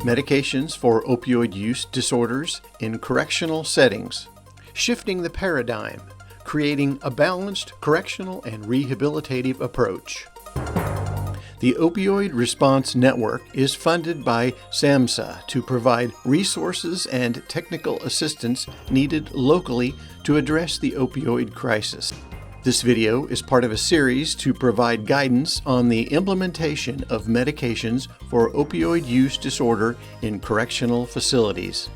Medications for opioid use disorders in correctional settings. Shifting the paradigm, creating a balanced correctional and rehabilitative approach. The Opioid Response Network is funded by SAMHSA to provide resources and technical assistance needed locally to address the opioid crisis. This video is part of a series to provide guidance on the implementation of medications for opioid use disorder in correctional facilities.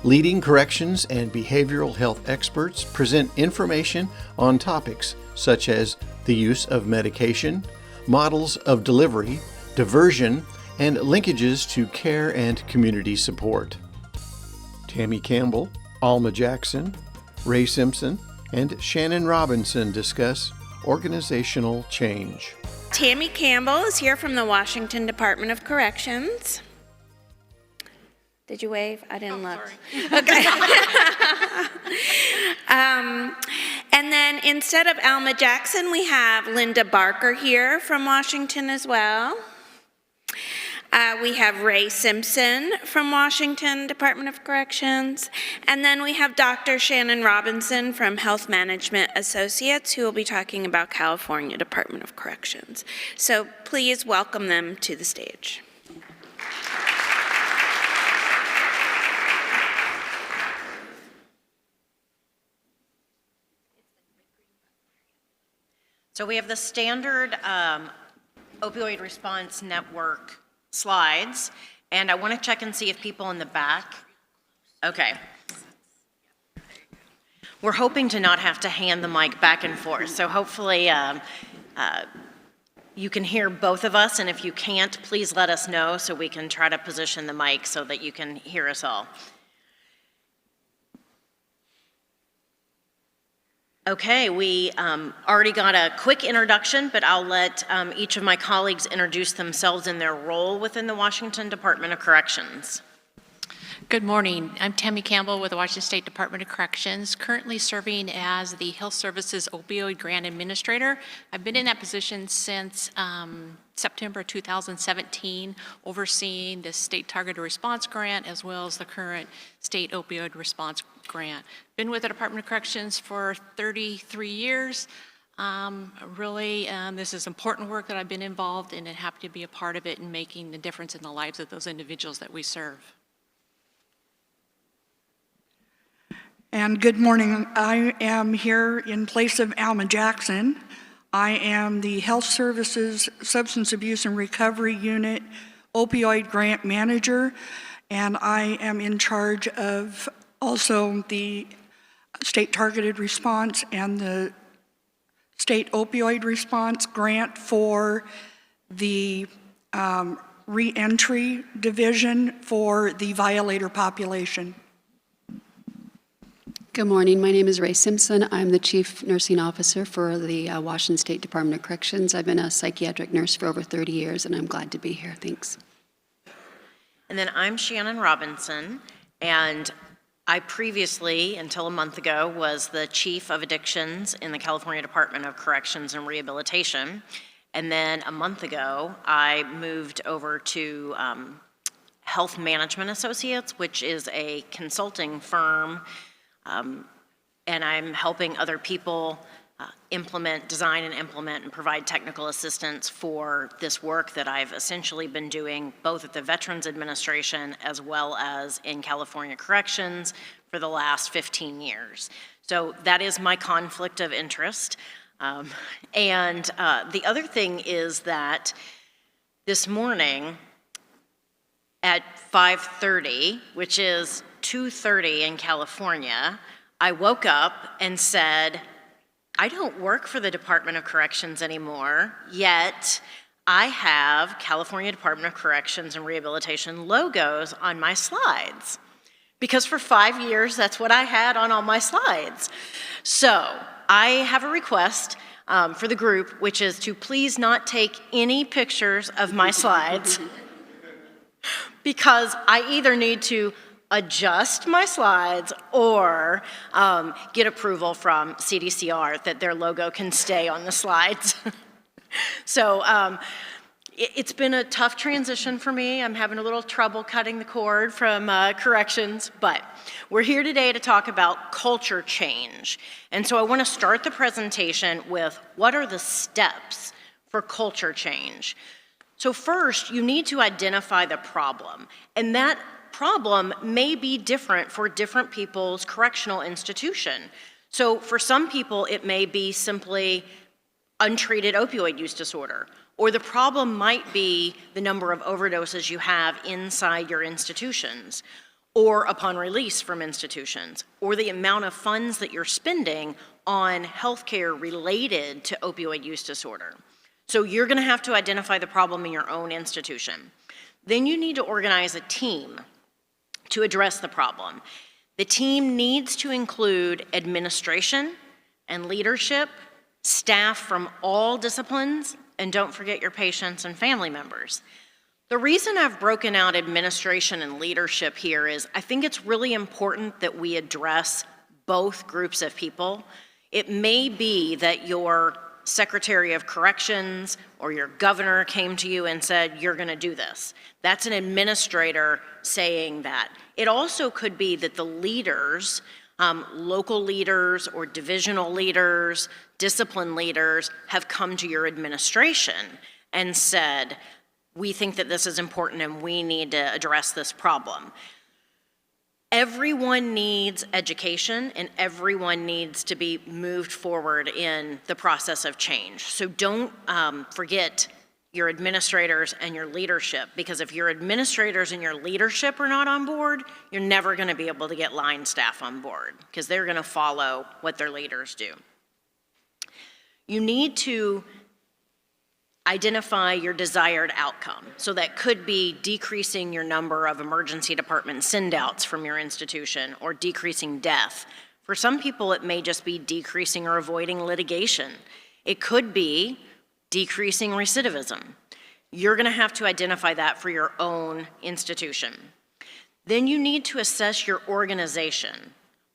Leading corrections and behavioral health experts present information on topics such as the use of medication, models of delivery, diversion, and linkages to care and community support. Tami Kampbell, Alma Jackson, Rae Simpson, and Shannon Robinson discuss organizational change. Tami Kampbell is here from the Washington Department of Corrections. Did you wave? I didn't look. Sorry. Okay. And then instead of Alma Jackson, we have Linda Barker here from Washington as well. We have Rae Simpson from Washington Department of Corrections. And then we have Dr. Shannon Robinson from Health Management Associates, who will be talking about California Department of Corrections. So please welcome them to the stage. So we have the standard opioid response network slides, and I want to check and see if people in the back, okay. We're hoping to not have to hand the mic back and forth, so hopefully you can hear both of us, and if you can't, please let us know so we can try to position the mic so that you can hear us all. Okay, we already got a quick introduction, but I'll let each of my colleagues introduce themselves and their role within the Washington Department of Corrections. Good morning. I'm Tami Kampbell with the Washington State Department of Corrections, currently serving as the Health Services Opioid Grant Administrator. I've been in that position since September 2017, overseeing the State Targeted Response Grant as well as the current State Opioid Response Grant. Been with the Department of Corrections for 33 years. This is important work that I've been involved in and happy to be a part of it and making the difference in the lives of those individuals that we serve. And good morning. I am here in place of Alma Jackson. I am the Health Services Substance Abuse and Recovery Unit Opioid Grant Manager, and I am in charge of also the State Targeted Response and the State Opioid Response Grant for the Reentry Division for the violator population. Good morning. My name is Rae Simpson. I'm the Chief Nursing Officer for the Washington State Department of Corrections. I've been a psychiatric nurse for over 30 years, and I'm glad to be here. Thanks. And then I'm Shannon Robinson, and I previously, until a month ago, was the Chief of Addictions in the California Department of Corrections and Rehabilitation. And then a month ago, I moved over to Health Management Associates, which is a consulting firm. And I'm helping other people design and implement and provide technical assistance for this work that I've essentially been doing both at the Veterans Administration as well as in California Corrections for the last 15 years. So that is my conflict of interest. The other thing is that this morning at 5:30, which is 2:30 in California, I woke up and said, I don't work for the Department of Corrections anymore, yet I have California Department of Corrections and Rehabilitation logos on my slides. Because for 5 years, that's what I had on all my slides. So I have a request for the group, which is to please not take any pictures of my slides because I either need to adjust my slides or get approval from CDCR that their logo can stay on the slides. So It's been a tough transition for me. I'm having a little trouble cutting the cord from corrections, but we're here today to talk about culture change. And so I want to start the presentation with what are the steps for culture change. So first, you need to identify the problem, and that problem may be different for different people's correctional institution. So for some people, it may be simply untreated opioid use disorder, or the problem might be the number of overdoses you have inside your institutions, or upon release from institutions, or the amount of funds that you're spending on healthcare related to opioid use disorder. So you're gonna have to identify the problem in your own institution. Then you need to organize a team to address the problem. The team needs to include administration and leadership, staff from all disciplines, and don't forget your patients and family members. The reason I've broken out administration and leadership here is I think it's really important that we address both groups of people. It may be that your Secretary of Corrections or your governor came to you and said, you're gonna do this. That's an administrator saying that. It also could be that the leaders, local leaders or divisional leaders, discipline leaders have come to your administration and said, we think that this is important and we need to address this problem. Everyone needs education and everyone needs to be moved forward in the process of change. So don't forget your administrators and your leadership, because if your administrators and your leadership are not on board, you're never gonna be able to get line staff on board because they're gonna follow what their leaders do. You need to identify your desired outcome. So that could be decreasing your number of emergency department send-outs from your institution or decreasing death. For some people, it may just be decreasing or avoiding litigation. It could be decreasing recidivism. You're gonna have to identify that for your own institution. Then you need to assess your organization.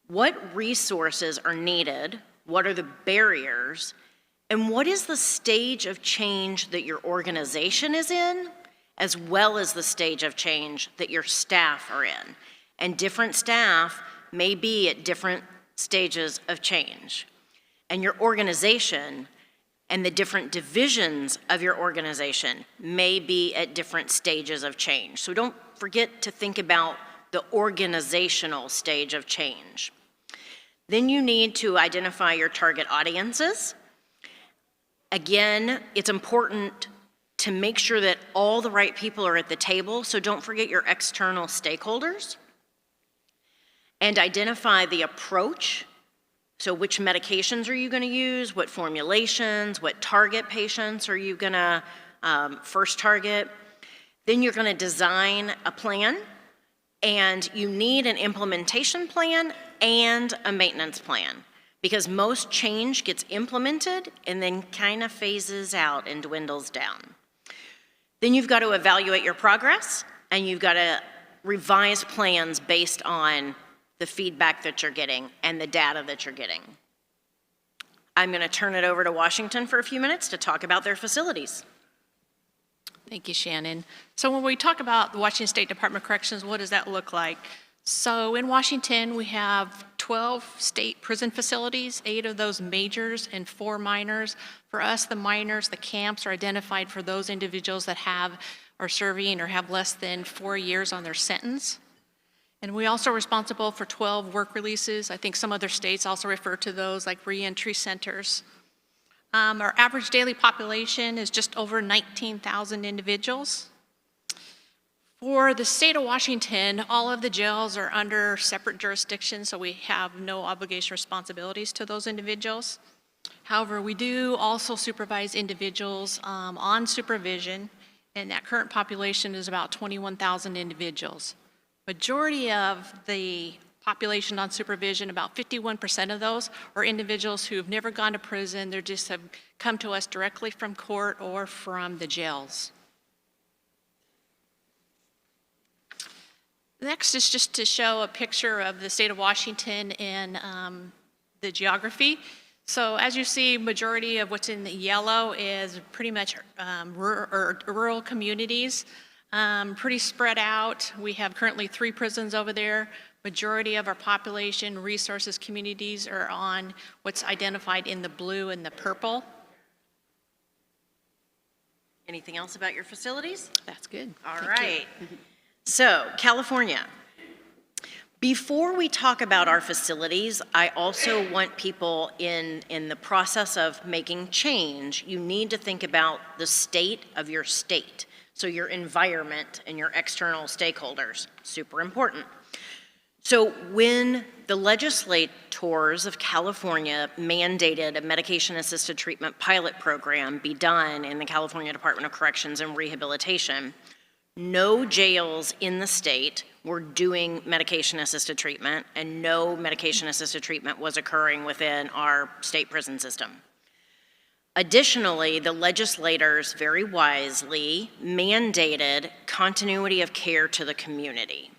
What resources are needed? What are the barriers? And what is the stage of change that your organization is in, as well as the stage of change that your staff are in? And different staff may be at different stages of change. And your organization and the different divisions of your organization may be at different stages of change. So don't forget to think about the organizational stage of change. Then you need to identify your target audiences. Again, it's important to make sure that all the right people are at the table, so don't forget your external stakeholders. And identify the approach, so which medications are you gonna use, what formulations, what target patients are you gonna first target. Then you're gonna design a plan, and you need an implementation plan and a maintenance plan, because most change gets implemented and then kind of phases out and dwindles down. Then you've got to evaluate your progress, and you've got to revise plans based on the feedback that you're getting and the data that you're getting. I'm going to turn it over to Washington for a few minutes to talk about their facilities. Thank you, Shannon. So when we talk about the Washington State Department of Corrections, what does that look like? So in Washington, we have 12 state prison facilities, 8 of those majors and 4 minors. For us, the minors, the camps are identified for those individuals that are serving or have less than 4 years on their sentence. And we also are responsible for 12 work releases. I think some other states also refer to those like reentry centers. Our average daily population is just over 19,000 individuals. For the state of Washington, all of the jails are under separate jurisdictions, so we have no obligation or responsibilities to those individuals. However, we do also supervise individuals on supervision, and that current population is about 21,000 individuals. Majority of the population on supervision, about 51% of those, are individuals who've never gone to prison. They just have come to us directly from court or from the jails. Next is just to show a picture of the state of Washington and the geography. So as you see, majority of what's in the yellow is pretty much rural communities, pretty spread out. We have currently 3 prisons over there. Majority of our population, resources, communities are on what's identified in the blue and the purple. Anything else about your facilities? That's good. All Thank right. you. So, California. Before we talk about our facilities, I also want people in the process of making change, you need to think about the state of your state. So your environment and your external stakeholders, super important. So when the legislators of California mandated a medication-assisted treatment pilot program be done in the California Department of Corrections and Rehabilitation, no jails in the state were doing medication-assisted treatment, and no medication-assisted treatment was occurring within our state prison system. Additionally, the legislators very wisely mandated continuity of care to the community.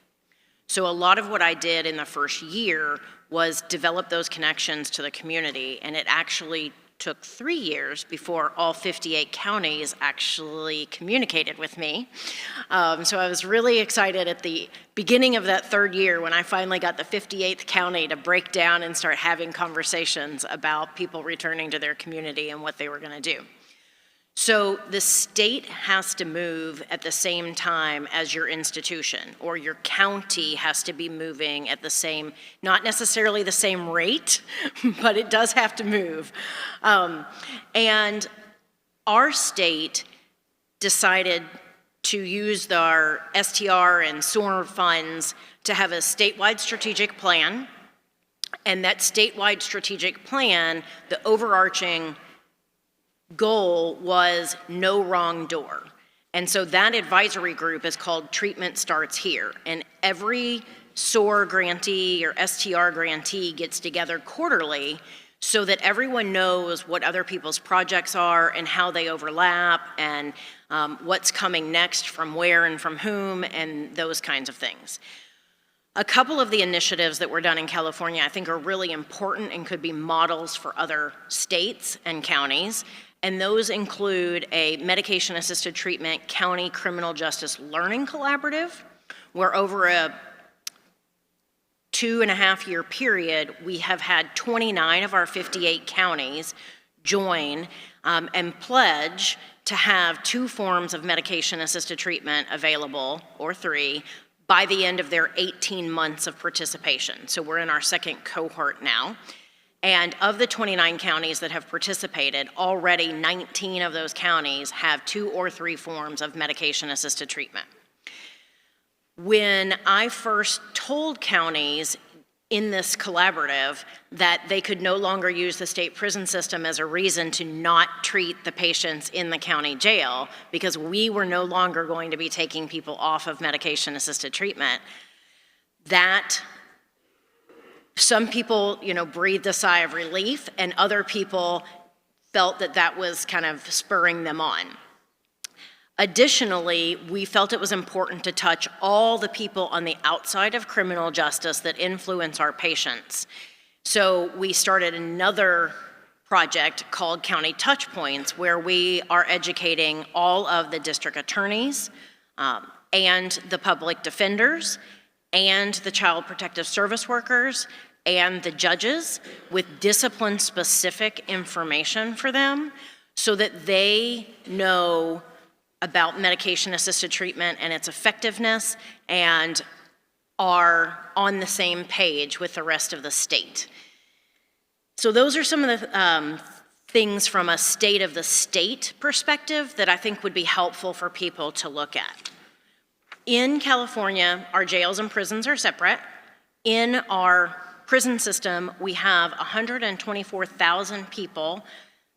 So a lot of what I did in the first year was develop those connections to the community, and it actually took 3 years before all 58 counties actually communicated with me. So I was really excited at the beginning of that 3rd year when I finally got the 58th county to break down and start having conversations about people returning to their community and what they were going to do. So the state has to move at the same time as your institution, or your county has to be moving at the same, not necessarily the same rate, but it does have to move. And our state decided to use our STR and SOAR funds to have a statewide strategic plan. And that statewide strategic plan, the overarching goal was no wrong door. And so that advisory group is called Treatment Starts Here. And every SOAR grantee or STR grantee gets together quarterly so that everyone knows what other people's projects are and how they overlap and what's coming next from where and from whom and those kinds of things. A couple of the initiatives that were done in California I think are really important and could be models for other states and counties. And those include a medication-assisted treatment county criminal justice learning collaborative, where over a 2.5-year period, we have had 29 of our 58 counties join and pledge to have 2 forms of medication-assisted treatment available, or 3, by the end of their 18 months of participation. So we're in our 2nd cohort now. And of the 29 counties that have participated, already 19 of those counties have 2 or 3 forms of medication-assisted treatment. When I first told counties in this collaborative that they could no longer use the state prison system as a reason to not treat the patients in the county jail, because we were no longer going to be taking people off of medication-assisted treatment, that some people, breathed a sigh of relief, and other people felt that that was kind of spurring them on. Additionally, we felt it was important to touch all the people on the outside of criminal justice that influence our patients. So we started another project called County Touchpoints, where we are educating all of the district attorneys and the public defenders and the child protective service workers and the judges with discipline-specific information for them so that they know about medication-assisted treatment and its effectiveness and are on the same page with the rest of the state. So those are some of the things from a state of the state perspective that I think would be helpful for people to look at. In California, our jails and prisons are separate. In our prison system, we have 124,000 people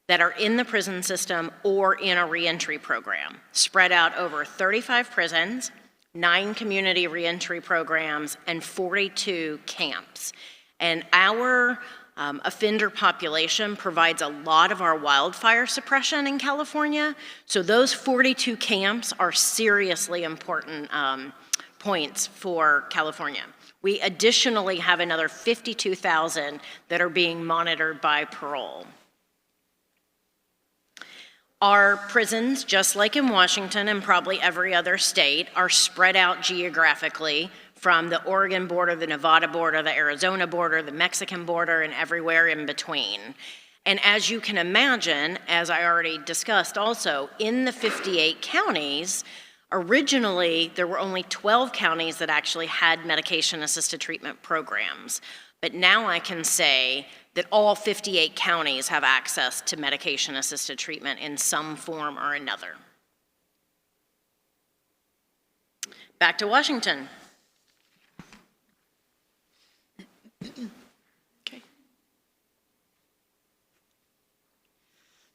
that are in the prison system or in a reentry program, spread out over 35 prisons, 9 community reentry programs, and 42 camps. And our offender population provides a lot of our wildfire suppression in California. So those 42 camps are seriously important points for California. We additionally have another 52,000 that are being monitored by parole. Our prisons, just like in Washington and probably every other state, are spread out geographically from the Oregon border, the Nevada border, the Arizona border, the Mexican border, and everywhere in between. And as you can imagine, as I already discussed also, in the 58 counties, originally there were only 12 counties that actually had medication-assisted treatment programs. But now I can say that all 58 counties have access to medication-assisted treatment in some form or another. Back to Washington. Okay.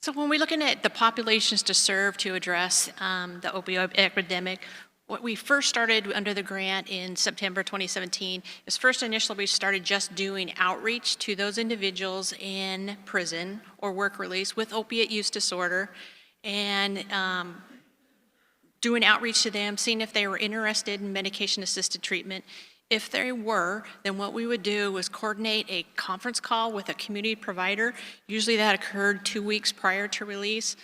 So when we're looking at the populations to serve to address the opioid epidemic, what we first started under the grant in September 2017 is first initially we started just doing outreach to those individuals in prison or work release with opiate use disorder, and doing outreach to them, seeing if they were interested in medication-assisted treatment. If they were, then what we would do was coordinate a conference call with a community provider. Usually that occurred 2 weeks prior to release.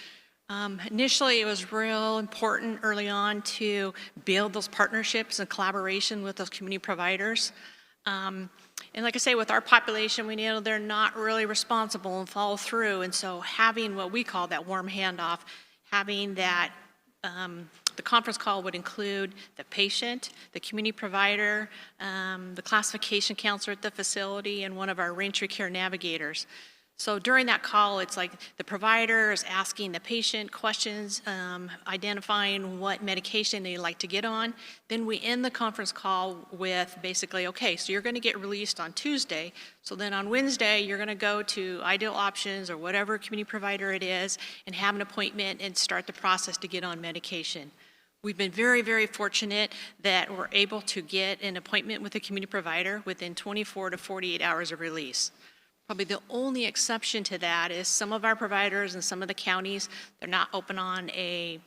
Initially, it was real important early on to build those partnerships and collaboration with those community providers. And like I say, with our population, we know they're not really responsible and follow through. And so having what we call that warm handoff, having that, the conference call would include the patient, the community provider, the classification counselor at the facility, and one of our Reentry care navigators. So during that call, it's like the provider is asking the patient questions, identifying what medication they'd like to get on. Then we end the conference call with basically, okay, so you're going to get released on Tuesday. So then on Wednesday, you're going to go to Ideal Options or whatever community provider it is and have an appointment and start the process to get on medication. We've been very, very fortunate that we're able to get an appointment with a community provider within 24 to 48 hours of release. Probably the only exception to that is some of our providers and some of the counties, they're not open on a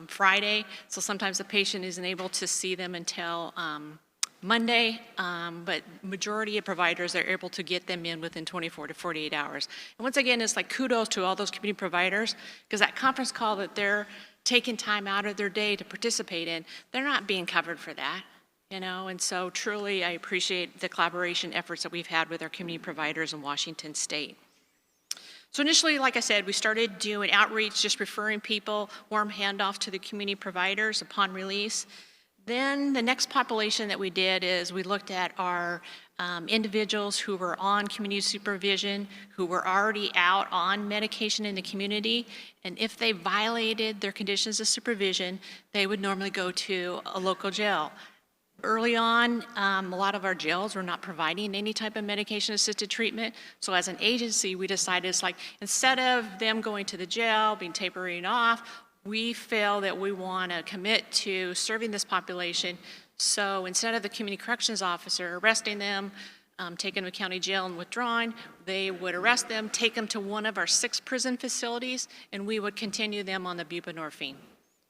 Friday, so sometimes the patient isn't able to see them until Monday, but majority of providers, they're able to get them in within 24 to 48 hours. And once again, it's like kudos to all those community providers, because that conference call that they're taking time out of their day to participate in, they're not being covered for that. You know, and so truly I appreciate the collaboration efforts that we've had with our community providers in Washington State. So initially, like I said, we started doing outreach, just referring people, warm handoff to the community providers upon release. Then the next population that we did is we looked at our individuals who were on community supervision, who were already out on medication in the community, and if they violated their conditions of supervision, they would normally go to a local jail. Early on, a lot of our jails were not providing any type of medication-assisted treatment. So as an agency, we decided it's like, instead of them going to the jail, being tapering off, we feel that we want to commit to serving this population. So instead of the community corrections officer arresting them, taking them to county jail and withdrawing, they would arrest them, take them to one of our 6 prison facilities, and we would continue them on the buprenorphine.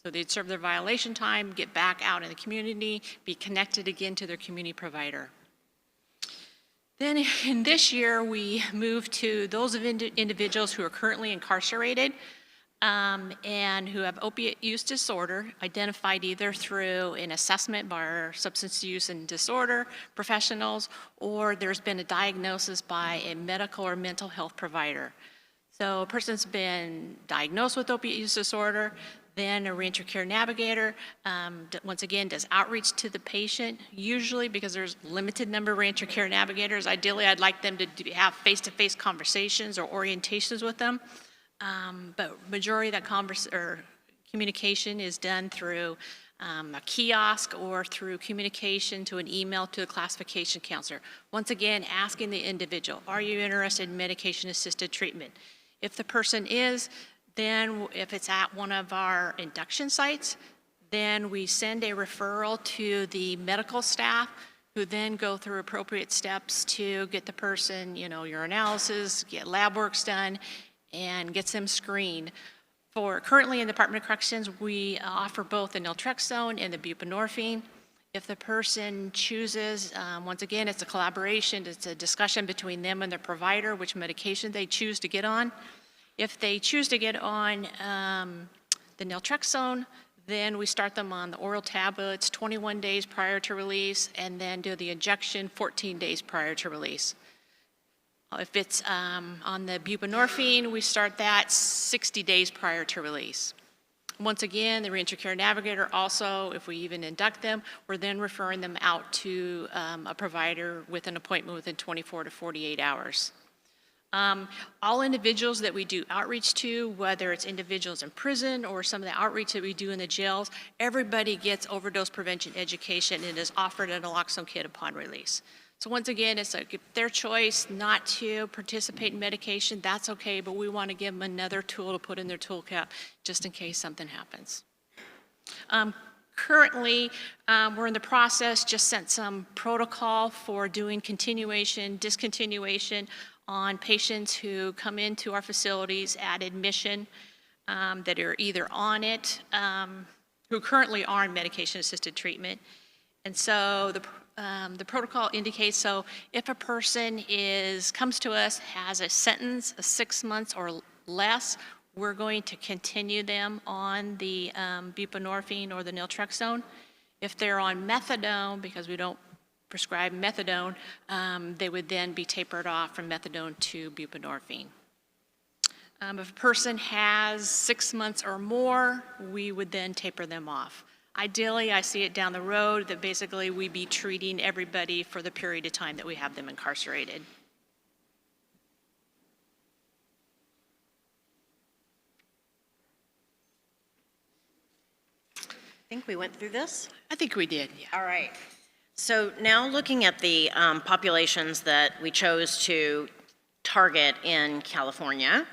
So they'd serve their violation time, get back out in the community, be connected again to their community provider. Then in this year, we moved to those individuals who are currently incarcerated and who have opiate use disorder, identified either through an assessment by our substance use and disorder professionals, or there's been a diagnosis by a medical or mental health provider. So a person's been diagnosed with opiate use disorder, then a Reentry care navigator, once again, does outreach to the patient, usually because there's limited number of Reentry care navigators. Ideally, I'd like them to have face-to-face conversations or orientations with them. But majority of that communication is done through a kiosk or through communication to an email to a classification counselor. Once again, asking the individual, are you interested in medication-assisted treatment? If the person is, then if it's at one of our induction sites, then we send a referral to the medical staff who then go through appropriate steps to get the person, you know, urinalysis, get lab works done, and gets them screened. Currently in the Department of Corrections, we offer both the naltrexone and the buprenorphine. If the person chooses, once again, it's a collaboration, it's a discussion between them and their provider, which medication they choose to get on. If they choose to get on the naltrexone, then we start them on the oral tablets 21 days prior to release, and then do the injection 14 days prior to release. If it's on the buprenorphine, we start that 60 days prior to release. Once again, the Reentry Care Navigator also, if we even induct them, we're then referring them out to a provider with an appointment within 24 to 48 hours. All individuals that we do outreach to, whether it's individuals in prison or some of the outreach that we do in the jails, everybody gets overdose prevention education and is offered a naloxone kit upon release. So once again, it's like their choice not to participate in medication, that's okay, but we want to give them another tool to put in their toolkit just in case something happens. Currently, we're in the process, just sent some protocol for doing continuation, discontinuation on patients who come into our facilities at admission that are either on it, who currently are in medication-assisted treatment. And so the protocol indicates, so if a person comes to us, has a sentence of 6 months or less, we're going to continue them on the buprenorphine or the naltrexone. If they're on methadone, because we don't prescribe methadone, they would then be tapered off from methadone to buprenorphine. If a person has 6 months or more, we would then taper them off. Ideally, I see it down the road that basically we be treating everybody for the period of time that we have them incarcerated. I think we went through this. I think we did, yeah. All right. So now looking at the populations that we chose to target in California.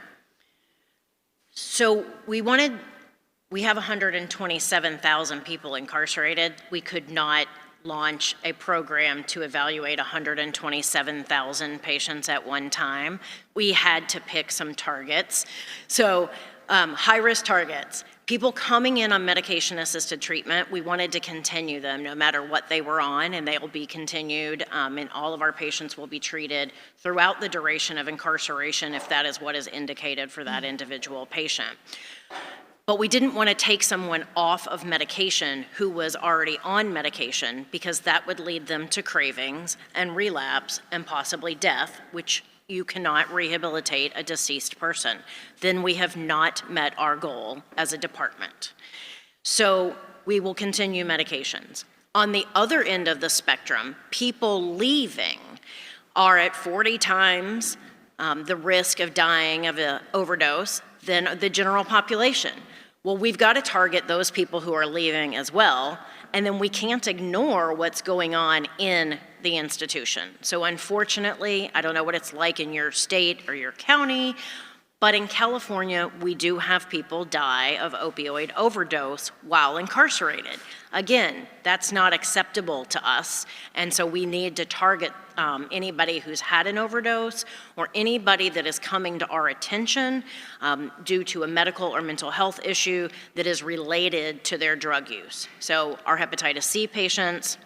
So we have 127,000 people incarcerated. We could not launch a program to evaluate 127,000 patients at one time. We had to pick some targets. So high-risk targets. People coming in on medication-assisted treatment, we wanted to continue them no matter what they were on, and they will be continued, and all of our patients will be treated throughout the duration of incarceration if that is what is indicated for that individual patient. But we didn't want to take someone off of medication who was already on medication because that would lead them to cravings and relapse and possibly death, which you cannot rehabilitate a deceased person. Then we have not met our goal as a department. So we will continue medications. On the other end of the spectrum, people leaving are at 40 times the risk of dying of an overdose than the general population. Well, we've got to target those people who are leaving as well, and then we can't ignore what's going on in the institution. So unfortunately, I don't know what it's like in your state or your county, but in California, we do have people die of opioid overdose while incarcerated. Again, that's not acceptable to us, and so we need to target anybody who's had an overdose or anybody that is coming to our attention due to a medical or mental health issue that is related to their drug use. So our hepatitis C patients,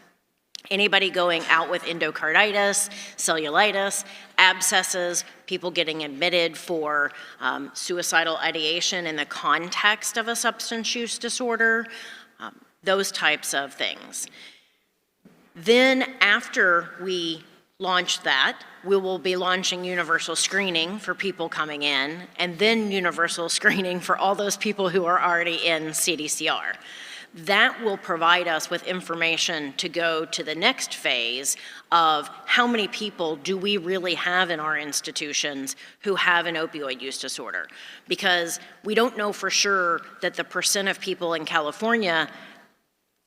anybody going out with endocarditis, cellulitis, abscesses, people getting admitted for suicidal ideation in the context of a substance use disorder, those types of things. Then after we launch that, we will be launching universal screening for people coming in, and then universal screening for all those people who are already in CDCR. That will provide us with information to go to the next phase of how many people do we really have in our institutions who have an opioid use disorder. Because we don't know for sure that the percent of people in California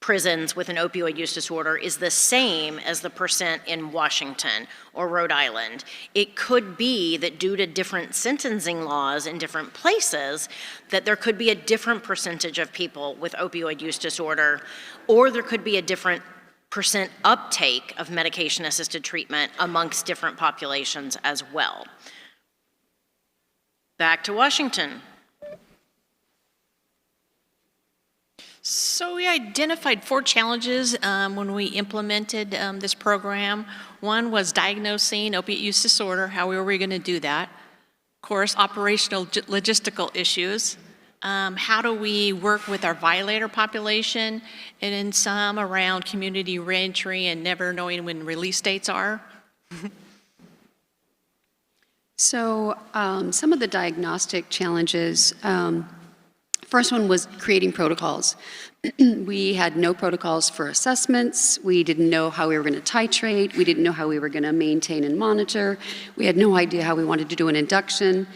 prisons with an opioid use disorder is the same as the percent in Washington or Rhode Island. It could be that due to different sentencing laws in different places, that there could be a different percentage of people with opioid use disorder, or there could be a different percent uptake of medication-assisted treatment amongst different populations as well. Back to Washington. So we identified 4 challenges when we implemented this program. One was diagnosing opiate use disorder, how were we going to do that? Of course, operational logistical issues. How do we work with our violator population, and then some around community reentry and never knowing when release dates are? So some of the diagnostic challenges, first one was creating protocols. We had no protocols for assessments. We didn't know how we were going to titrate. We didn't know how we were going to maintain and monitor. We had no idea how we wanted to do an induction.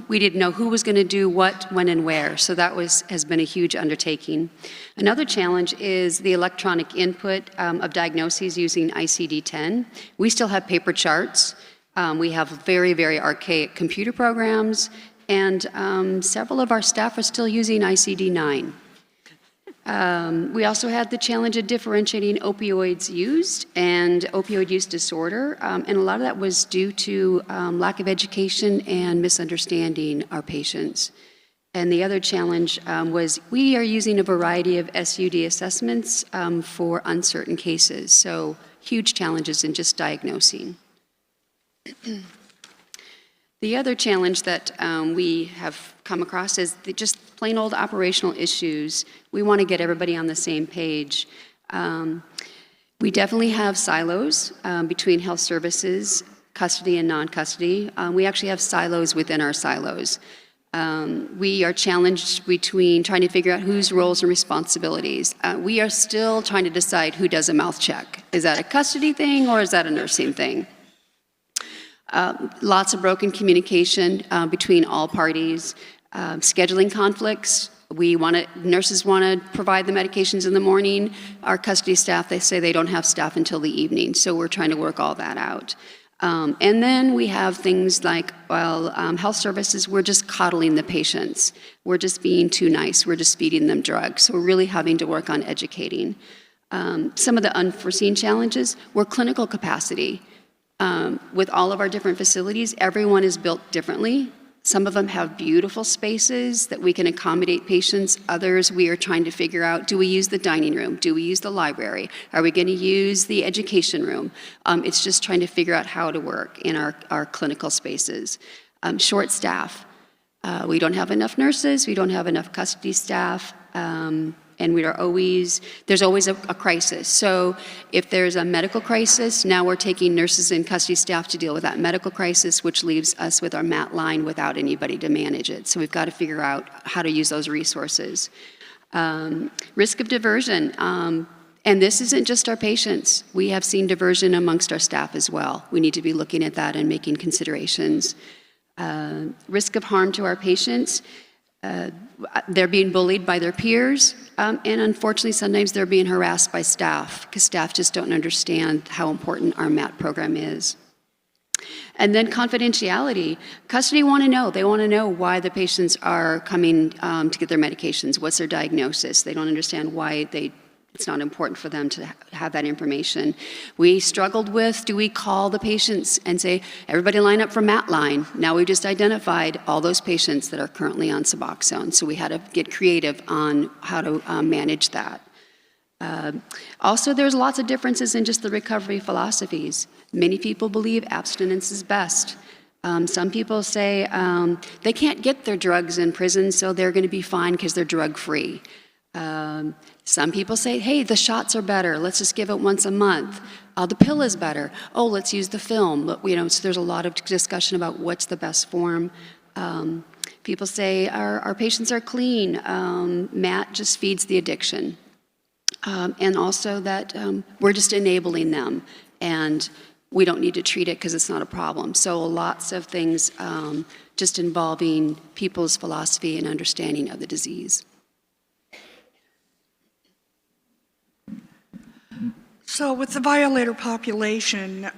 We didn't know who was going to do what, when, and where. So that has been a huge undertaking. Another challenge is the electronic input of diagnoses using ICD-10. We still have paper charts. We have very, very archaic computer programs, and several of our staff are still using ICD-9. We also had the challenge of differentiating opioids used and opioid use disorder, and a lot of that was due to lack of education and misunderstanding our patients. And the other challenge was we are using a variety of SUD assessments for uncertain cases, so huge challenges in just diagnosing. The other challenge that we have come across is just plain old operational issues. We want to get everybody on the same page. We definitely have silos between health services, custody and non-custody. We actually have silos within our silos. We are challenged between trying to figure out whose roles and responsibilities. We are still trying to decide who does a mouth check. Is that a custody thing or is that a nursing thing? Lots of broken communication between all parties, scheduling conflicts. Nurses want to provide the medications in the morning. Our custody staff, they say they don't have staff until the evening, so we're trying to work all that out. And then we have things like, health services, we're just coddling the patients. We're just being too nice. We're just feeding them drugs. So we're really having to work on educating. Some of the unforeseen challenges were clinical capacity. With all of our different facilities, everyone is built differently. Some of them have beautiful spaces that we can accommodate patients. Others, we are trying to figure out, do we use the dining room? Do we use the library? Are we going to use the education room? It's just trying to figure out how to work in our clinical spaces. Short staff. We don't have enough nurses. We don't have enough custody staff. And there's always a crisis. So if there's a medical crisis, now we're taking nurses and custody staff to deal with that medical crisis, which leaves us with our mat line without anybody to manage it. So we've got to figure out how to use those resources. Risk of diversion. And this isn't just our patients. We have seen diversion amongst our staff as well. We need to be looking at that and making considerations. Risk of harm to our patients. They're being bullied by their peers, and unfortunately sometimes they're being harassed by staff because staff just don't understand how important our MAT program is. And then confidentiality. Custody want to know. They want to know why the patients are coming to get their medications. What's their diagnosis? They don't understand why it's not important for them to have that information. We struggled with, do we call the patients and say, everybody line up for MAT line? Now we've just identified all those patients that are currently on Suboxone, so we had to get creative on how to manage that. Also, there's lots of differences in just the recovery philosophies. Many people believe abstinence is best. Some people say they can't get their drugs in prison, so they're going to be fine because they're drug-free. Some people say, hey, the shots are better. Let's just give it once a month. The pill is better. Oh, let's use the film. So there's a lot of discussion about what's the best form. People say our patients are clean. MAT just feeds the addiction. And also that we're just enabling them. And we don't need to treat it because it's not a problem. So lots of things just involving people's philosophy and understanding of the disease. So with the violator population,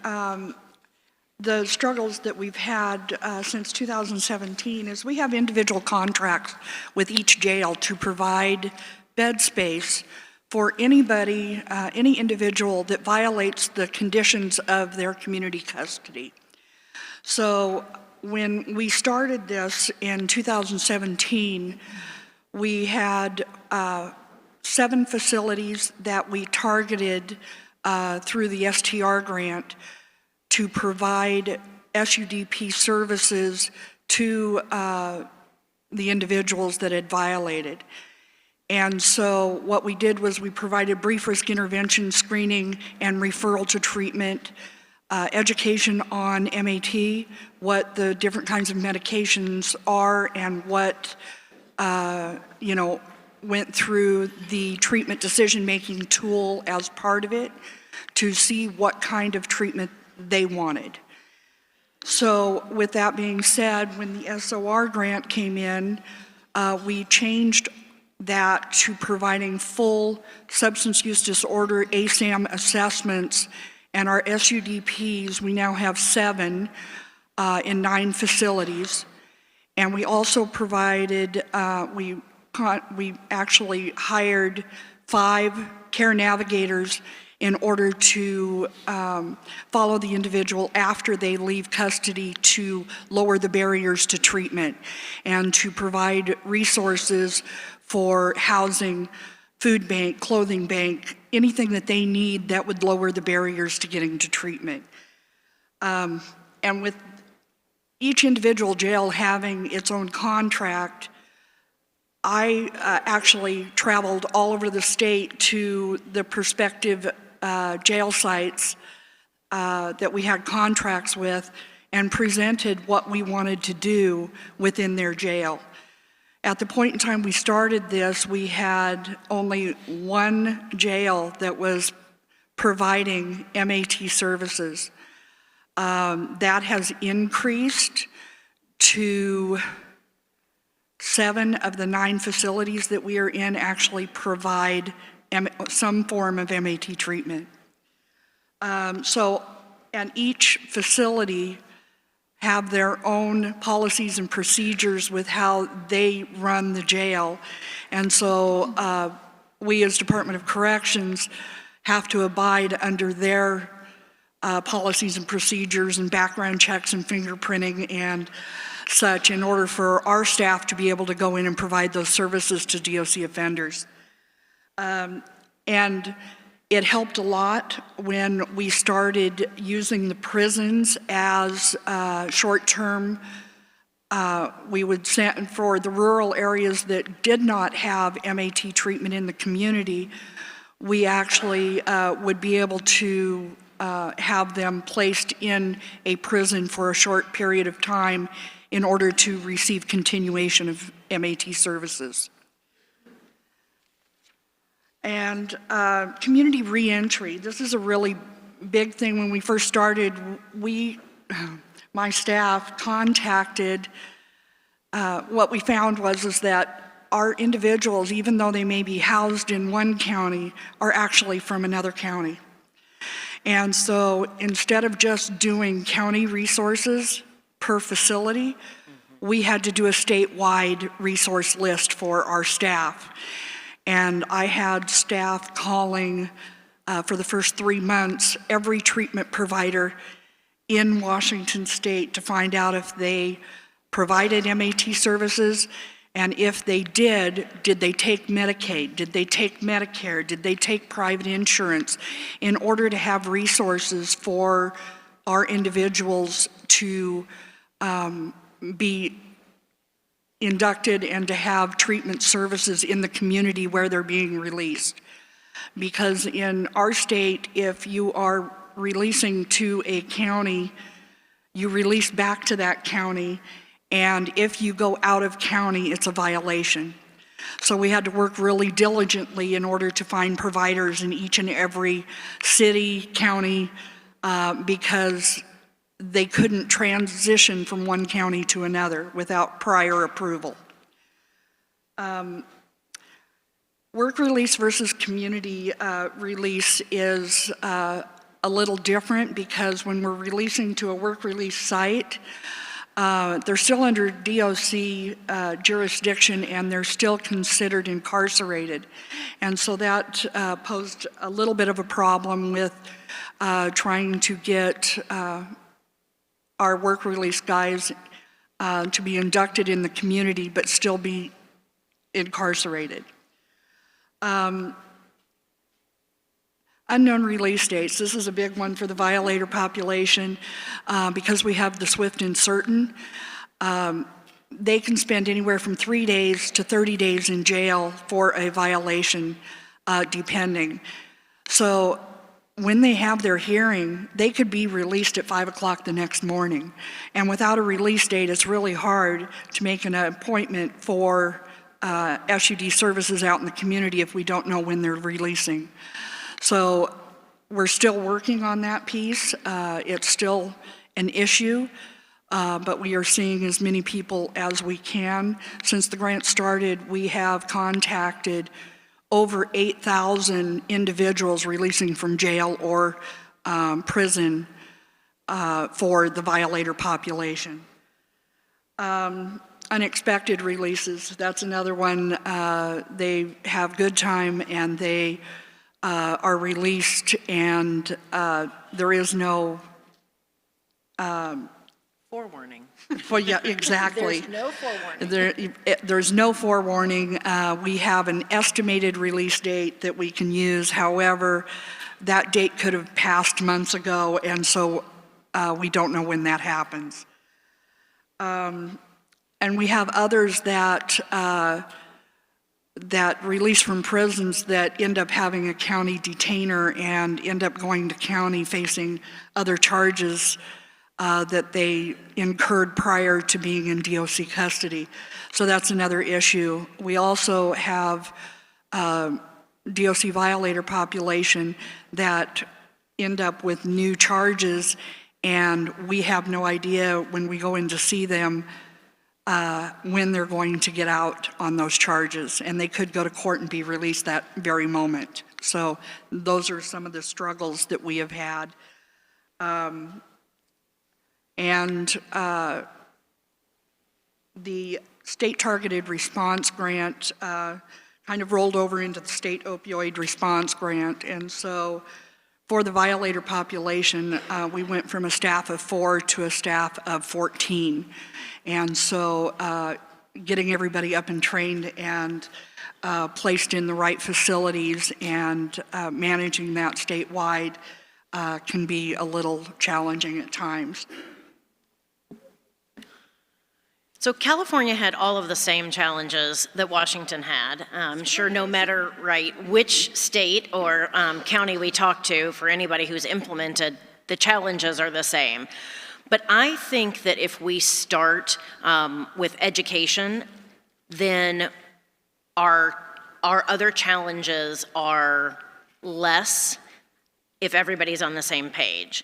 the struggles that we've had since 2017 is we have individual contracts with each jail to provide bed space for anybody, any individual that violates the conditions of their community custody. So when we started this in 2017, we had 7 facilities that we targeted through the STR grant to provide SUDP services to the individuals that had violated. And so what we did was we provided brief risk intervention screening and referral to treatment, education on MAT, what the different kinds of medications are, and what, went through the treatment decision-making tool as part of it to see what kind of treatment they wanted. So with that being said, when the SOR grant came in, we changed that to providing full substance use disorder ASAM assessments, and our SUDPs, we now have 7 in 9 facilities. And we also provided, we actually hired 5 care navigators in order to follow the individual after they leave custody to lower the barriers to treatment and to provide resources for housing, food bank, clothing bank, anything that they need that would lower the barriers to getting to treatment. And with each individual jail having its own contract, I actually traveled all over the state to the prospective jail sites that we had contracts with and presented what we wanted to do within their jail. At the point in time we started this, we had only 1 jail that was providing MAT services. That has increased to 7 of the 9 facilities that we are in actually provide some form of MAT treatment. And each facility have their own policies and procedures with how they run the jail. And so we as Department of Corrections have to abide under their policies and procedures and background checks and fingerprinting and such in order for our staff to be able to go in and provide those services to DOC offenders. And it helped a lot when we started using the prisons as short-term. We would send for the rural areas that did not have MAT treatment in the community, we actually would be able to have them placed in a prison for a short period of time in order to receive continuation of MAT services. And community reentry, this is a really big thing. When we first started, my staff contacted, what we found was that our individuals, even though they may be housed in one county, are actually from another county. And so instead of just doing county resources per facility, we had to do a statewide resource list for our staff. And I had staff calling for the first 3 months every treatment provider in Washington State to find out if they provided MAT services, and if they did they take Medicaid? Did they take Medicare? Did they take private insurance? In order to have resources for our individuals to be inducted and to have treatment services in the community where they're being released. Because in our state, if you are releasing to a county, you release back to that county, and if you go out of county, it's a violation. So we had to work really diligently in order to find providers in each and every city, county, because they couldn't transition from one county to another without prior approval. Work release versus community release is a little different, because when we're releasing to a work release site, they're still under DOC jurisdiction and they're still considered incarcerated. And so that posed a little bit of a problem with trying to get our work release guys to be inducted in the community but still be incarcerated. Unknown release dates. This is a big one for the violator population because we have the swift and certain. They can spend anywhere from 3 days to 30 days in jail for a violation, depending. So when they have their hearing, they could be released at 5 o'clock the next morning. And without a release date, it's really hard to make an appointment for SUD services out in the community if we don't know when they're releasing. So we're still working on that piece. It's still an issue, but we are seeing as many people as we can. Since the grant started, we have contacted over 8,000 individuals releasing from jail or prison for the violator population. Unexpected releases, that's another one. They have good time and they are released and there is no Forewarning. yeah, exactly. There's no forewarning. There's no forewarning. We have an estimated release date that we can use. However, that date could have passed months ago, and so we don't know when that happens. And we have others that that release from prisons that end up having a county detainer and end up going to county facing other charges that they incurred prior to being in DOC custody. So that's another issue. We also have DOC violator population that end up with new charges, and we have no idea when we go in to see them when they're going to get out on those charges, and they could go to court and be released that very moment. So those are some of the struggles that we have had. The state targeted response grant kind of rolled over into the state opioid response grant. And so for the violator population, we went from a staff of 4 to a staff of 14. And so getting everybody up and trained and placed in the right facilities and managing that statewide can be a little challenging at times. So California had all of the same challenges that Washington had. I'm sure no matter which state or county we talk to, for anybody who's implemented, the challenges are the same. But I think that if we start with education, then our other challenges are less if everybody's on the same page.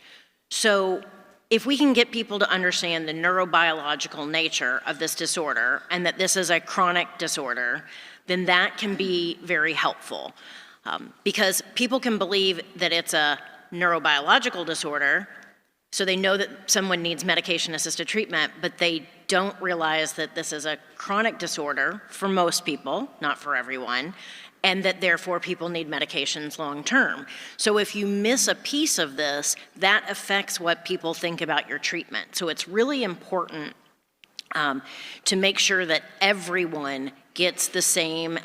So if we can get people to understand the neurobiological nature of this disorder and that this is a chronic disorder, then that can be very helpful. Because people can believe that it's a neurobiological disorder, so they know that someone needs medication-assisted treatment, but they don't realize that this is a chronic disorder for most people, not for everyone, and that therefore people need medications long-term. So if you miss a piece of this, that affects what people think about your treatment. So it's really important to make sure that everyone gets the same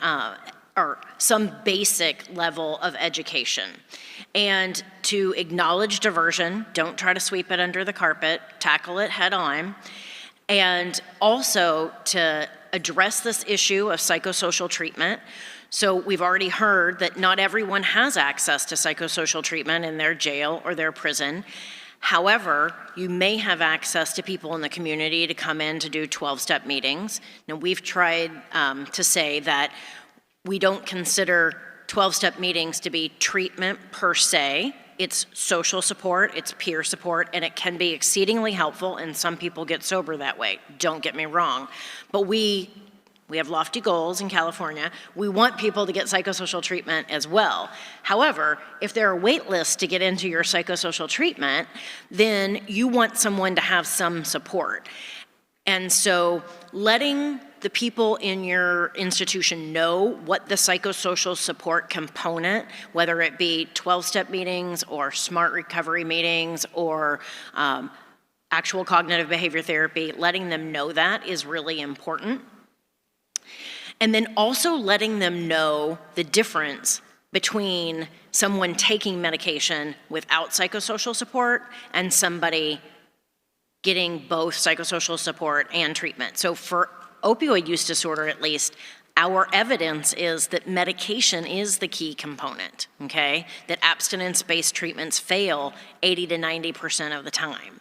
or some basic level of education. And to acknowledge diversion, don't try to sweep it under the carpet, tackle it head on. And also to address this issue of psychosocial treatment. So we've already heard that not everyone has access to psychosocial treatment in their jail or their prison. However, you may have access to people in the community to come in to do 12-step meetings. Now, we've tried to say that we don't consider 12-step meetings to be treatment per se. It's social support, it's peer support, and it can be exceedingly helpful, and some people get sober that way. Don't get me wrong. But we have lofty goals in California. We want people to get psychosocial treatment as well. However, if there are wait lists to get into your psychosocial treatment, then you want someone to have some support. And so letting the people in your institution know what the psychosocial support component, whether it be 12-step meetings or SMART recovery meetings or actual cognitive behavior therapy, letting them know that is really important. And then also letting them know the difference between someone taking medication without psychosocial support and somebody getting both psychosocial support and treatment. So for opioid use disorder, at least, our evidence is that medication is the key component, okay? That abstinence-based treatments fail 80 to 90% of the time.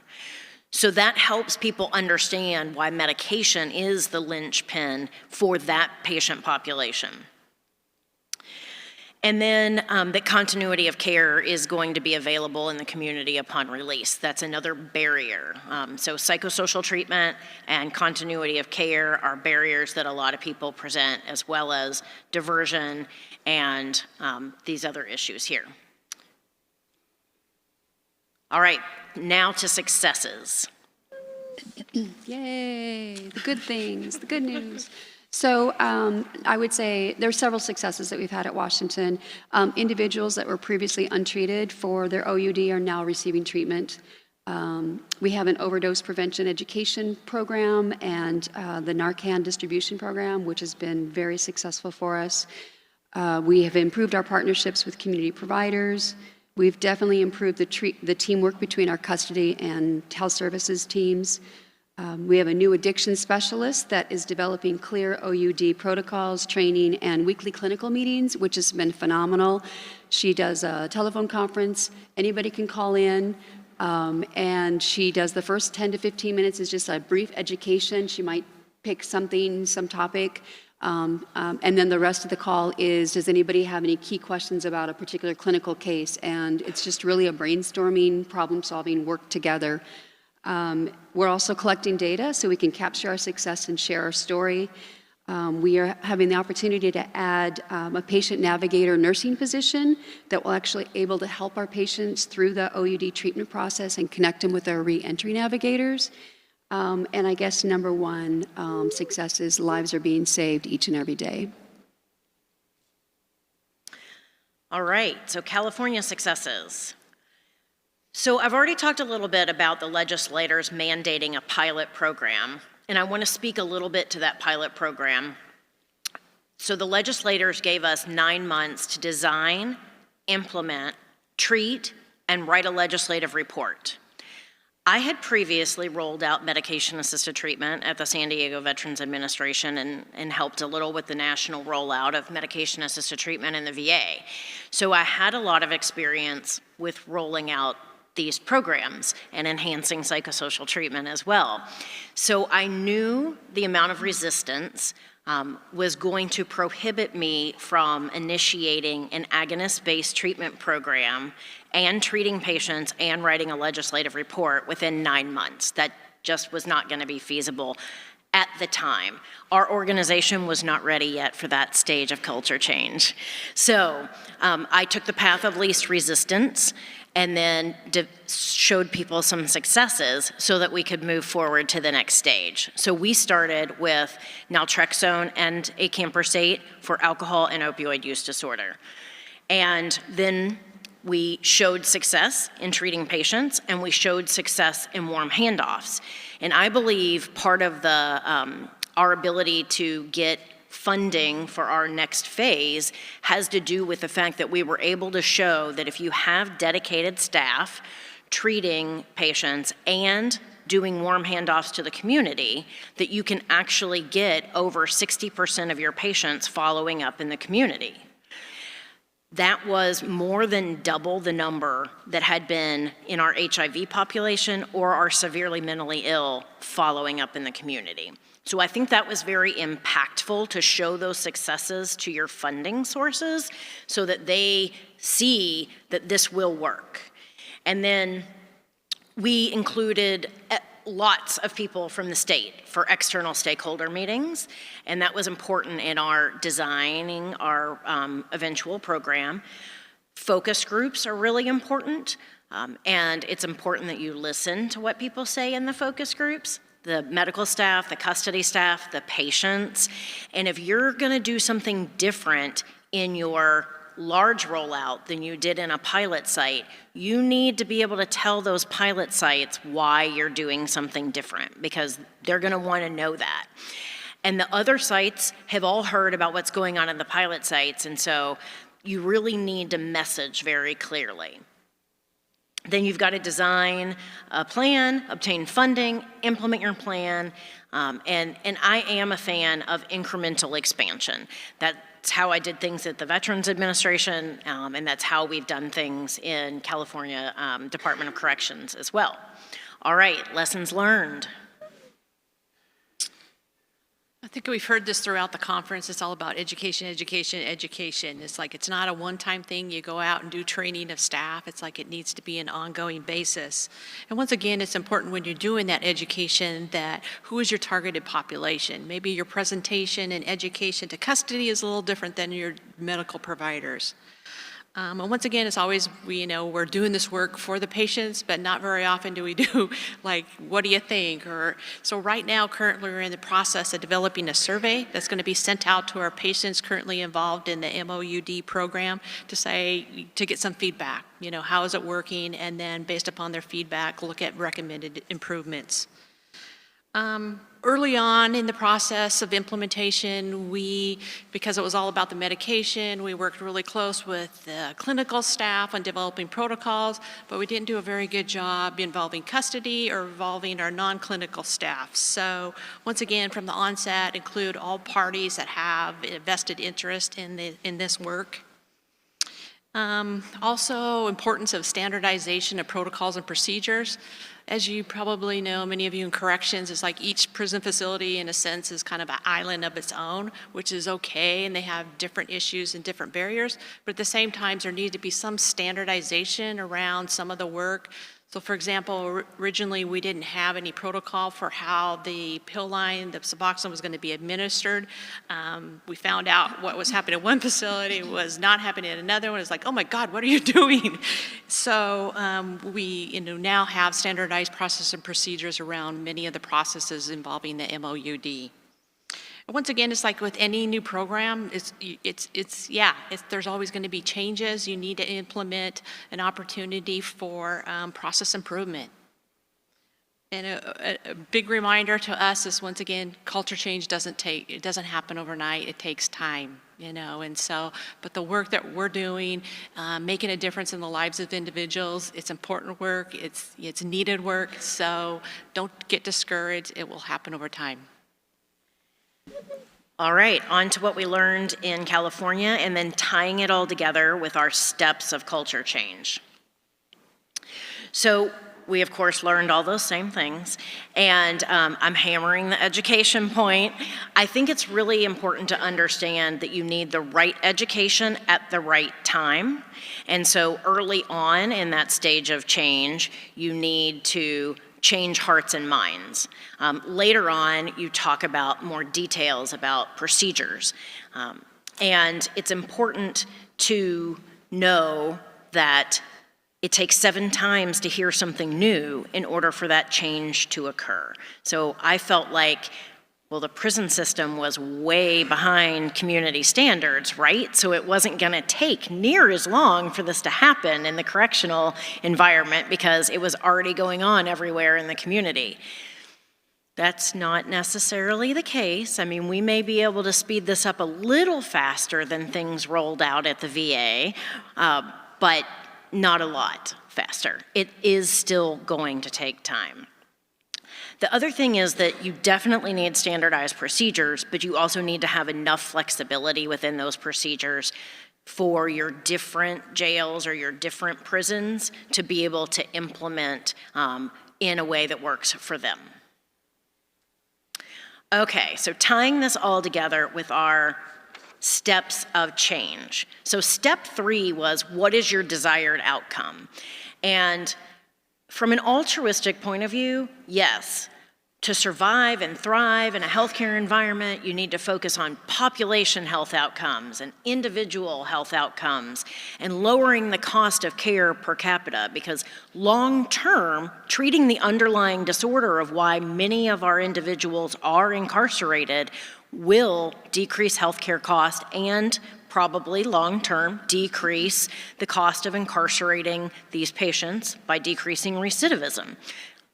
So that helps people understand why medication is the linchpin for that patient population. And then that continuity of care is going to be available in the community upon release. That's another barrier. So psychosocial treatment and continuity of care are barriers that a lot of people present, as well as diversion and these other issues here. All right, now to successes. Yay, the good things, the good news. So I would say there are several successes that we've had at Washington. Individuals that were previously untreated for their OUD are now receiving treatment. We have an overdose prevention education program and the Narcan distribution program, which has been very successful for us. We have improved our partnerships with community providers. We've definitely improved the teamwork between our custody and health services teams. We have a new addiction specialist that is developing clear OUD protocols, training, and weekly clinical meetings, which has been phenomenal. She does a telephone conference. Anybody can call in, and she does the first 10 to 15 minutes is just a brief education. She might pick something, some topic, and then the rest of the call is, does anybody have any key questions about a particular clinical case? And it's just really a brainstorming, problem-solving work together. We're also collecting data so we can capture our success and share our story. We are having the opportunity to add a patient navigator nursing position that will actually able to help our patients through the OUD treatment process and connect them with our reentry navigators. And I guess number one success is lives are being saved each and every day. All right, so California successes. So I've already talked a little bit about the legislators mandating a pilot program, and I want to speak a little bit to that pilot program. So the legislators gave us 9 months to design, implement, treat, and write a legislative report. I had previously rolled out medication-assisted treatment at the San Diego Veterans Administration and helped a little with the national rollout of medication-assisted treatment in the VA. So I had a lot of experience with rolling out these programs and enhancing psychosocial treatment as well. So I knew the amount of resistance was going to prohibit me from initiating an agonist-based treatment program and treating patients and writing a legislative report within 9 months. That just was not going to be feasible at the time. Our organization was not ready yet for that stage of culture change. So I took the path of least resistance and then showed people some successes so that we could move forward to the next stage. So we started with naltrexone and acamprosate for alcohol and opioid use disorder. And then we showed success in treating patients, and we showed success in warm handoffs. And I believe part of our ability to get funding for our next phase has to do with the fact that we were able to show that if you have dedicated staff treating patients and doing warm handoffs to the community, that you can actually get over 60% of your patients following up in the community. That was more than double the number that had been in our HIV population or our severely mentally ill following up in the community. So I think that was very impactful to show those successes to your funding sources so that they see that this will work. And then we included lots of people from the state for external stakeholder meetings, and that was important in our designing our eventual program. Focus groups are really important, and it's important that you listen to what people say in the focus groups, the medical staff, the custody staff, the patients, and if you're gonna do something different in your large rollout than you did in a pilot site, you need to be able to tell those pilot sites why you're doing something different, because they're gonna wanna know that. And the other sites have all heard about what's going on in the pilot sites, and so you really need to message very clearly. Then you've got to design a plan, obtain funding, implement your plan, and I am a fan of incremental expansion. That's how I did things at the Veterans Administration, and that's how we've done things in California Department of Corrections as well. All right, lessons learned. I think we've heard this throughout the conference. It's all about education, education, education. It's like it's not a one-time thing. You go out and do training of staff. It's like it needs to be an ongoing basis. And once again, it's important when you're doing that education that who is your targeted population? Maybe your presentation and education to custody is a little different than your medical providers. And once again, it's always, we're doing this work for the patients, but not very often do we do, like, what do you think? So right now, currently, we're in the process of developing a survey that's going to be sent out to our patients currently involved in the MOUD program to get some feedback. How is it working? And then based upon their feedback, look at recommended improvements. Early on in the process of implementation, because it was all about the medication, we worked really close with the clinical staff on developing protocols, but we didn't do a very good job involving custody or involving our non-clinical staff. So once again, from the onset, include all parties that have a vested interest in this work. Also, importance of standardization of protocols and procedures. As you probably know, many of you in corrections, it's like each prison facility, in a sense, is kind of an island of its own, which is okay, and they have different issues and different barriers. But at the same time, there needs to be some standardization around some of the work. So for example, originally we didn't have any protocol for how the pill line, the Suboxone, was going to be administered. We found out what was happening at one facility was not happening at another one. It's like, oh my God, what are you doing? So we now have standardized process and procedures around many of the processes involving the MOUD. Once again, it's like with any new program, there's always going to be changes. You need to implement an opportunity for process improvement. And a big reminder to us is, once again, culture change doesn't happen overnight. It takes time, and so, but the work that we're doing, making a difference in the lives of individuals, it's important work, it's needed work, so don't get discouraged. It will happen over time. All right, on to what we learned in California, and then tying it all together with our steps of culture change. So we, of course, learned all those same things, and I'm hammering the education point. I think it's really important to understand that you need the right education at the right time, and so early on in that stage of change, you need to change hearts and minds. Later on, you talk about more details about procedures. And it's important to know that it takes 7 times to hear something new in order for that change to occur. So I felt like, well, the prison system was way behind community standards, right? So it wasn't going to take near as long for this to happen in the correctional environment because it was already going on everywhere in the community. That's not necessarily the case. I mean, we may be able to speed this up a little faster than things rolled out at the VA, but not a lot faster. It is still going to take time. The other thing is that you definitely need standardized procedures, but you also need to have enough flexibility within those procedures for your different jails or your different prisons to be able to implement in a way that works for them. Okay, so tying this all together with our steps of change. So step 3 was, what is your desired outcome? And from an altruistic point of view, yes, to survive and thrive in a healthcare environment, you need to focus on population health outcomes and individual health outcomes and lowering the cost of care per capita, because long-term, treating the underlying disorder of why many of our individuals are incarcerated will decrease healthcare cost and probably long-term decrease the cost of incarcerating these patients by decreasing recidivism.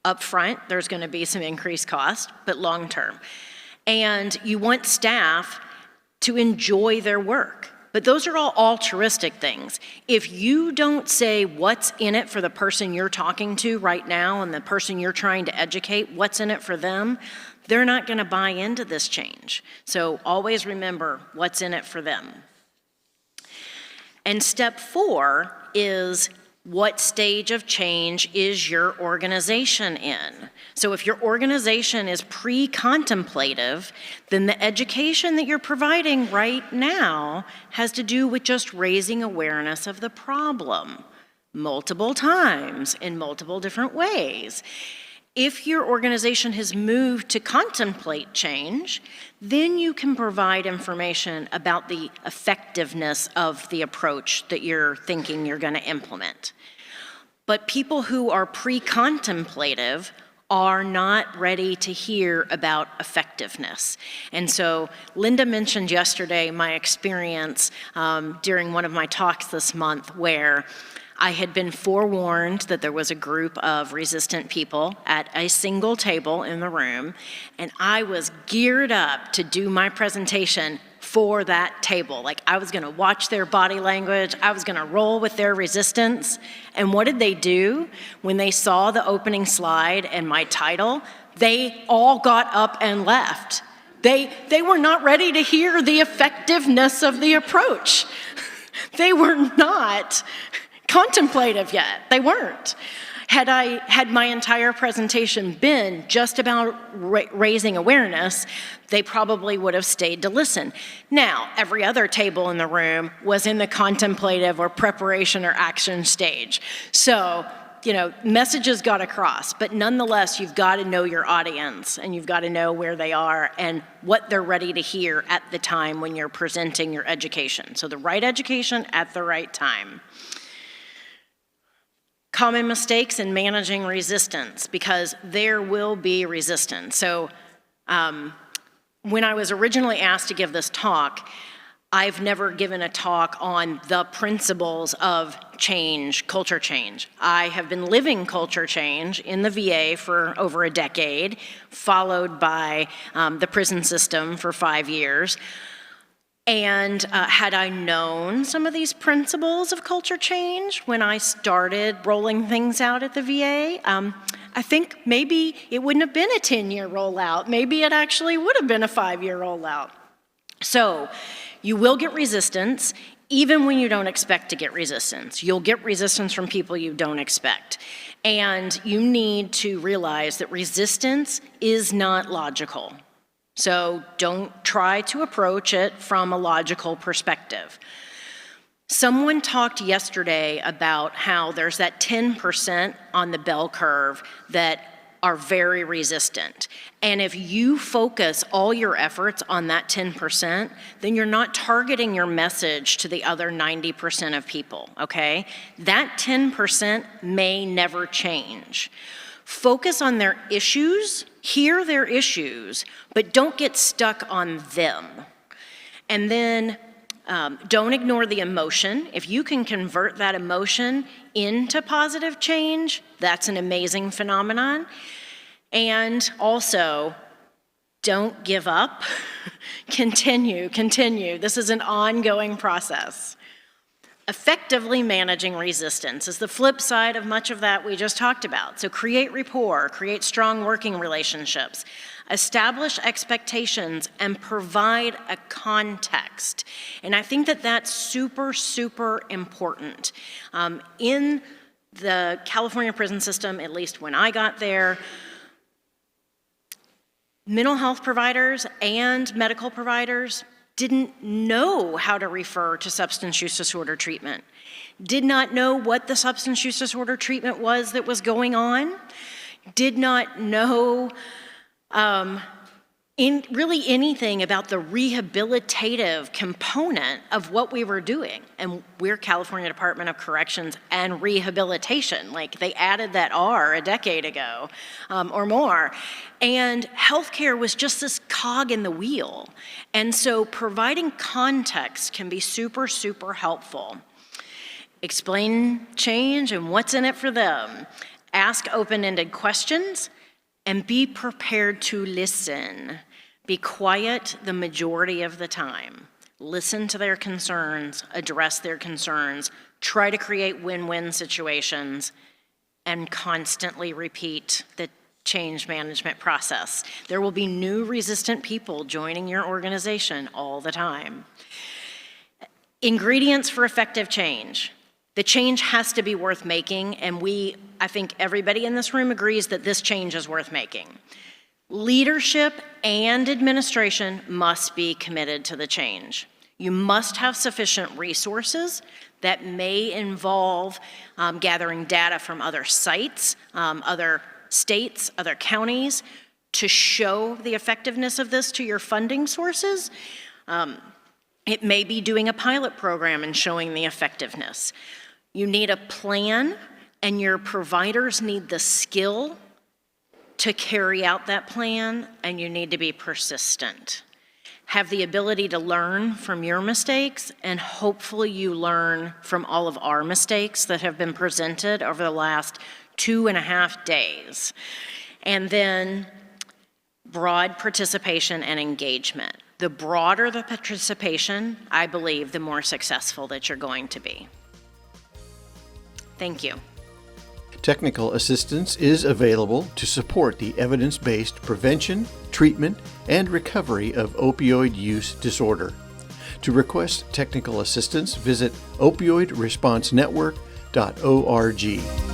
Up front, there's going to be some increased cost, but long-term. And you want staff to enjoy their work. But those are all altruistic things. If you don't say what's in it for the person you're talking to right now and the person you're trying to educate, what's in it for them, they're not going to buy into this change. So always remember what's in it for them. And step 4 is, what stage of change is your organization in? So if your organization is pre-contemplative, then the education that you're providing right now has to do with just raising awareness of the problem multiple times in multiple different ways. If your organization has moved to contemplate change, then you can provide information about the effectiveness of the approach that you're thinking you're going to implement. But people who are pre-contemplative are not ready to hear about effectiveness. And so Linda mentioned yesterday my experience during one of my talks this month where I had been forewarned that there was a group of resistant people at a single table in the room, and I was geared up to do my presentation for that table. Like, I was gonna watch their body language, I was gonna roll with their resistance. And what did they do? When they saw the opening slide and my title, they all got up and left. They were not ready to hear the effectiveness of the approach. They were not contemplative yet. They weren't. Had my entire presentation been just about raising awareness, they probably would have stayed to listen. Now, every other table in the room was in the contemplative or preparation or action stage. So, messages got across, but nonetheless, you've got to know your audience and you've got to know where they are and what they're ready to hear at the time when you're presenting your education. So the right education at the right time. Common mistakes in managing resistance, because there will be resistance. So when I was originally asked to give this talk, I've never given a talk on the principles of change, culture change. I have been living culture change in the VA for over a decade, followed by the prison system for 5 years. And had I known some of these principles of culture change when I started rolling things out at the VA, I think maybe it wouldn't have been a 10-year rollout. Maybe it actually would have been a 5-year rollout. So you will get resistance even when you don't expect to get resistance. You'll get resistance from people you don't expect. And you need to realize that resistance is not logical. So don't try to approach it from a logical perspective. Someone talked yesterday about how there's that 10% on the bell curve that are very resistant. And if you focus all your efforts on that 10%, then you're not targeting your message to the other 90% of people, okay? That 10% may never change. Focus on their issues, hear their issues, but don't get stuck on them. And then don't ignore the emotion. If you can convert that emotion into positive change, that's an amazing phenomenon. And also, don't give up. Continue. This is an ongoing process. Effectively managing resistance is the flip side of much of that we just talked about. So create rapport, create strong working relationships, establish expectations, and provide a context. And I think that that's super, super important. In the California prison system, at least when I got there, mental health providers and medical providers didn't know how to refer to substance use disorder treatment, did not know what the substance use disorder treatment was that was going on, did not know really anything about the rehabilitative component of what we were doing. And we're California Department of Corrections and Rehabilitation. Like, they added that R a decade ago or more. And healthcare was just this cog in the wheel. And so providing context can be super, super helpful. Explain change and what's in it for them. Ask open-ended questions and be prepared to listen. Be quiet the majority of the time. Listen to their concerns, address their concerns, try to create win-win situations, and constantly repeat the change management process. There will be new resistant people joining your organization all the time. Ingredients for effective change. The change has to be worth making, and I think everybody in this room agrees that this change is worth making. Leadership and administration must be committed to the change. You must have sufficient resources that may involve gathering data from other sites, other states, other counties, to show the effectiveness of this to your funding sources. It may be doing a pilot program and showing the effectiveness. You need a plan, and your providers need the skill to carry out that plan, and you need to be persistent. Have the ability to learn from your mistakes, and hopefully you learn from all of our mistakes that have been presented over the last 2.5 days. And then broad participation and engagement. The broader the participation, I believe, the more successful that you're going to be. Thank you. Technical assistance is available to support the evidence-based prevention, treatment, and recovery of opioid use disorder. To request technical assistance, visit opioidresponsenetwork.org.